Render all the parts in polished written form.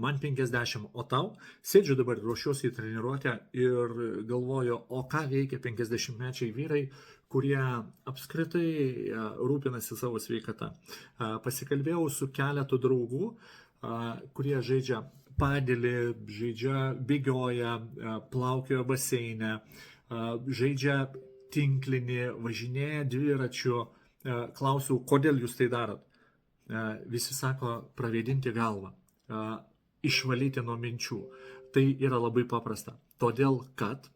man 50, o tau? Sėdžiu dabar, ruošiuosi į treniruotę ir galvoju, o ką veikia 50-mečiai vyrai, kurie apskritai rūpinasi savo sveikata. Pasikalbėjau su keletu draugų, kurie žaidžia padėlį, bėgioja, plaukioja baseine, žaidžia tinklinį, važinėja dviračiu. Klausiau, kodėl jūs tai darot? Visi sako, pravėdinti galvą, išvalyti nuo minčių. Tai yra labai paprasta. Todėl, kad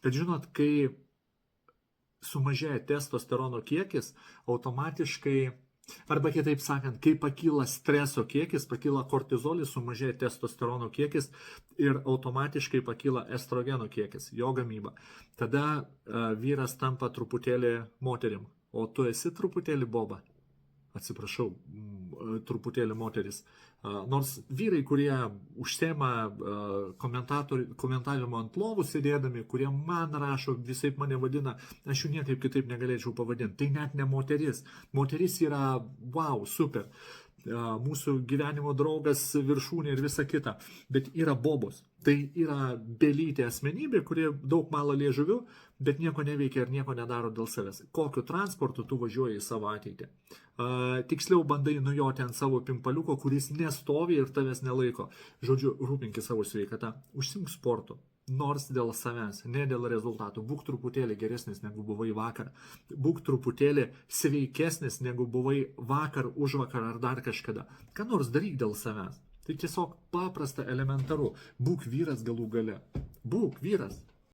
žinot, kai sumažėja testosterono kiekis, automatiškai, arba kitaip sakant, kai pakyla streso kiekis, pakyla kortizolis, sumažėja testosterono kiekis ir automatiškai pakyla estrogeno kiekis, jo gamyba. Tada vyras tampa truputėlį moterim, o tu esi truputėlį boba. Atsiprašau, truputėlį moteris. Nors vyrai, kurie užsiema komentavimo ant lovų sėdėdami, kurie man rašo, visaip mane vadina, aš jų niekaip kitaip negalėčiau pavadinti. Tai net ne moteris. Moteris yra, wow, super. Mūsų gyvenimo draugas, viršūnė ir visa kita. Bet yra bobos. Tai yra belytė asmenybė, kuri daug mala liežuviu, bet nieko neveikia ir nieko nedaro dėl savęs. Kokiu transportu tu važiuoji į savo ateitį? Tiksliau bandai nujoti ant savo pimpaliuko, kuris nestovi ir tavęs nelaiko. Žodžiu, rūpinki savo sveikatą, užsimk sportu. Nors dėl savęs, ne dėl rezultatų. Būk truputėlį geresnis, negu buvai vakar. Būk truputėlį sveikesnis, negu buvai vakar, užvakar ar dar kažkada. Ką nors daryk dėl savęs. Tai tiesiog paprasta, elementaru. Būk vyras galų gale. Būk vyras.